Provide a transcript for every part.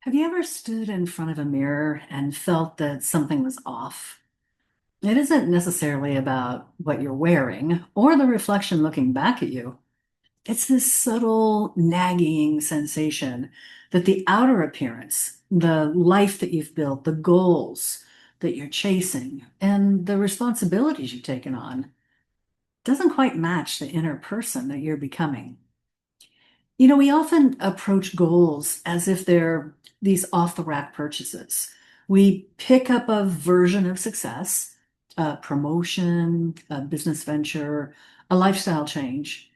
Have you ever stood in front of a mirror and felt that something was off? It isn't necessarily about what you're wearing or the reflection looking back at you. It's this subtle, nagging sensation that the outer appearance, the life that you've built, the goals that you're chasing, and the responsibilities you've taken on doesn't quite match the inner person that you're becoming. We often approach goals as if they're these off the rack purchases. We pick up a version of success, a promotion, a business venture, a lifestyle change,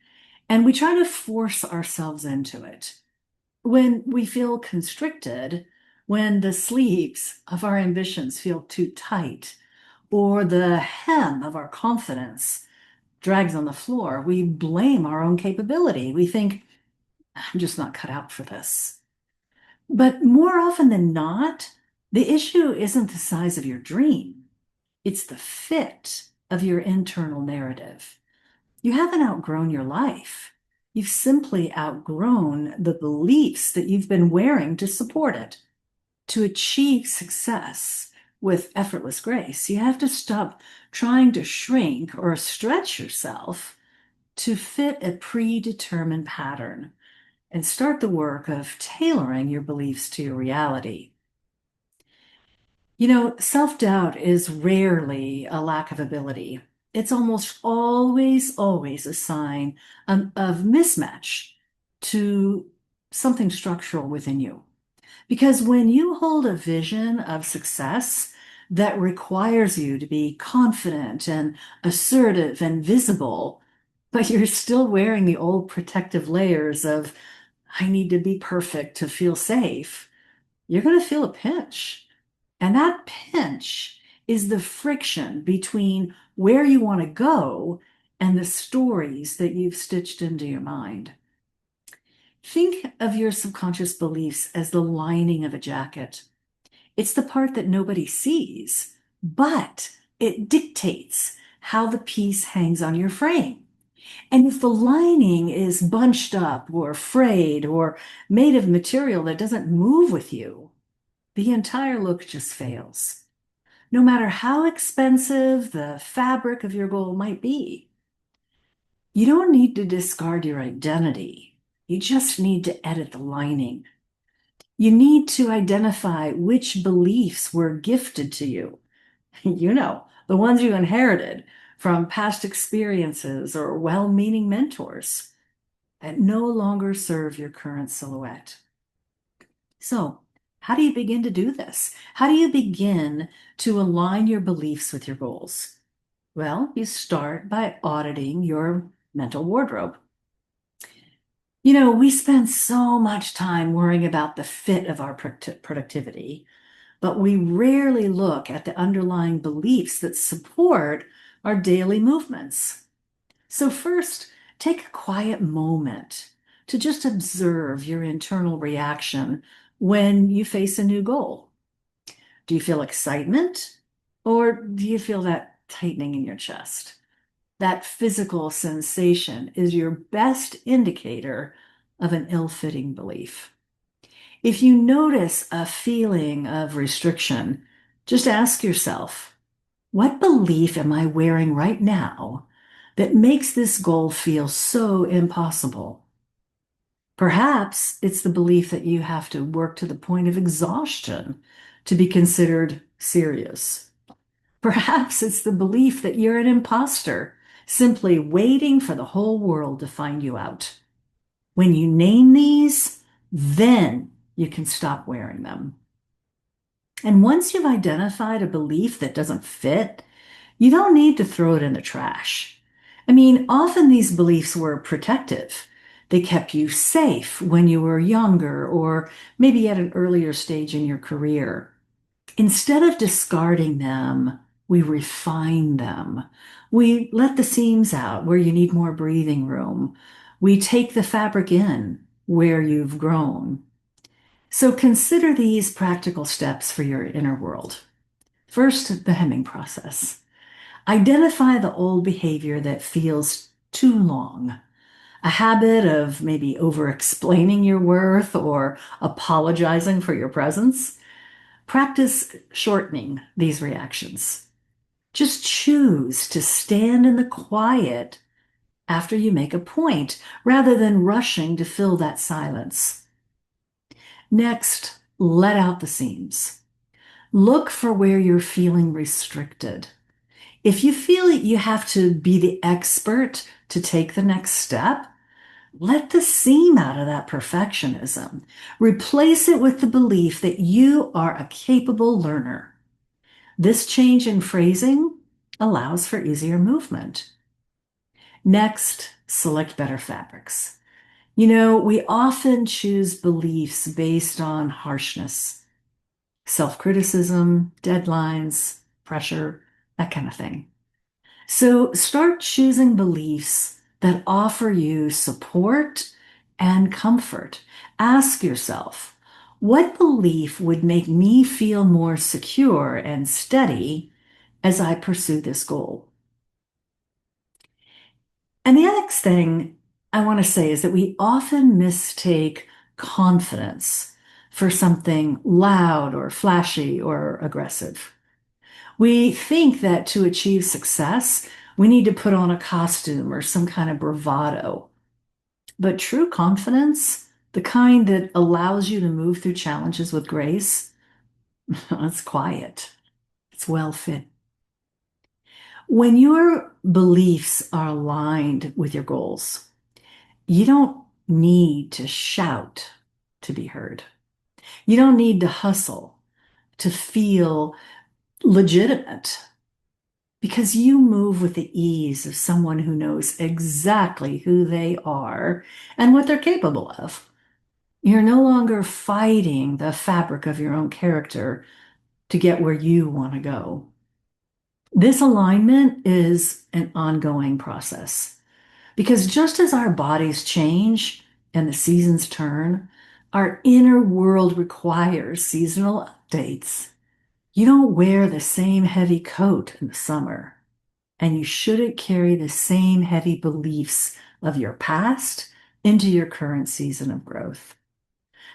and we try to force ourselves into it. When we feel constricted, when the sleeves of our ambitions feel too tight, or the hem of our confidence drags on the floor, we blame our own capability. We think, I'm just not cut out for this. But more often than not, the issue isn't the size of your dream, it's the fit of your internal narrative. You haven't outgrown your life. You've simply outgrown the beliefs that you've been wearing to support it. To achieve success with effortless grace, you have to stop trying to shrink or stretch yourself to fit a predetermined pattern and start the work of tailoring your beliefs to your reality. Self-doubt is rarely a lack of ability. It's almost always a sign of mismatch to something structural within you. Because when you hold a vision of success that requires you to be confident and assertive and visible, but you're still wearing the old protective layers of I need to be perfect to feel safe, you're going to feel a pinch. And that pinch is the friction between where you want to go and the stories that you've stitched into your mind. Think of your subconscious beliefs as the lining of a jacket. It's the part that nobody sees, but it dictates how the piece hangs on your frame. And if the lining is bunched up or frayed or made of material that doesn't move with you, the entire look just fails. No matter how expensive the fabric of your goal might be, you don't need to discard your identity. You just need to edit the lining. You need to identify which beliefs were gifted to you. The ones you inherited from past experiences or well-meaning mentors that no longer serve your current silhouette. So, how do you begin to do this? How do you begin to align your beliefs with your goals? Well, you start by auditing your mental wardrobe. We spend so much time worrying about the fit of our productivity, but we rarely look at the underlying beliefs that support our daily movements. So, first, take a quiet moment to just observe your internal reaction when you face a new goal. Do you feel excitement or do you feel that tightening in your chest? That physical sensation is your best indicator of an ill-fitting belief. If you notice a feeling of restriction, just ask yourself, what belief am I wearing right now that makes this goal feel so impossible? Perhaps it's the belief that you have to work to the point of exhaustion to be considered serious. Perhaps it's the belief that you're an imposter, simply waiting for the whole world to find you out. When you name these, then you can stop wearing them. And once you've identified a belief that doesn't fit, you don't need to throw it in the trash. I mean, often these beliefs were protective. They kept you safe when you were younger or maybe at an earlier stage in your career. Instead of discarding them, we refine them. We let the seams out where you need more breathing room. We take the fabric in where you've grown. So consider these practical steps for your inner world. First, the hemming process. Identify the old behavior that feels too long. a habit of maybe over explaining your worth or apologizing for your presence. Practice shortening these reactions. Just choose to stand in the quiet after you make a point rather than rushing to fill that silence. Next, let out the seams. Look for where you're feeling restricted. If you feel that you have to be the expert to take the next step, let the seam out of that perfectionism. Replace it with the belief that you are a capable learner. This change in phrasing allows for easier movement. Next, select better fabrics. We often choose beliefs based on harshness, self-criticism, deadlines, pressure, that kind of thing. So start choosing beliefs that offer you support and comfort. Ask yourself, what belief would make me feel more secure and steady as I pursue this goal? And the next thing I want to say is that we often mistake confidence for something loud or flashy or aggressive. We think that to achieve success, we need to put on a costume or some kind of bravado. But true confidence, the kind that allows you to move through challenges with grace, it's quiet. It's well fit. When your beliefs are aligned with your goals, you don't need to shout to be heard. You don't need to hustle to feel legitimate because you move with the ease of someone who knows exactly who they are and what they're capable of. You're no longer fighting the fabric of your own character to get where you want to go. This alignment is an ongoing process because just as our bodies change and the seasons turn, our inner world requires seasonal updates. You don't wear the same heavy coat in the summer, and you shouldn't carry the same heavy beliefs of your past into your current season of growth.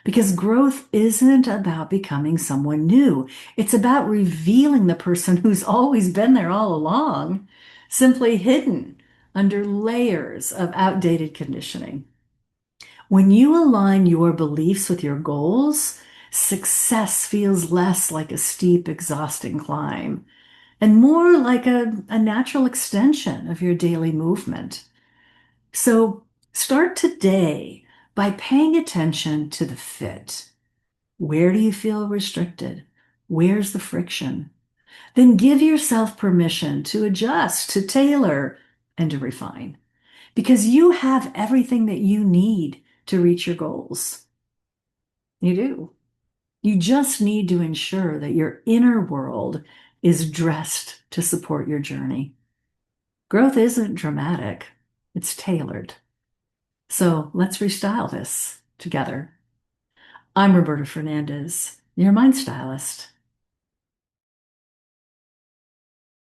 Because growth isn't about becoming someone new. It's about revealing the person who's always been there all along, simply hidden under layers of outdated conditioning. When you align your beliefs with your goals, success feels less like a steep, exhausting climb and more like a natural extension of your daily movement. So start today by paying attention to the fit. Where do you feel restricted? Where's the friction? Then give yourself permission to adjust, to tailor, and to refine because you have everything that you need to reach your goals. You do. You just need to ensure that your inner world is dressed to support your journey. Growth isn't dramatic, it's tailored. So let's restyle this together. I'm Roberta Fernandez, your mind stylist.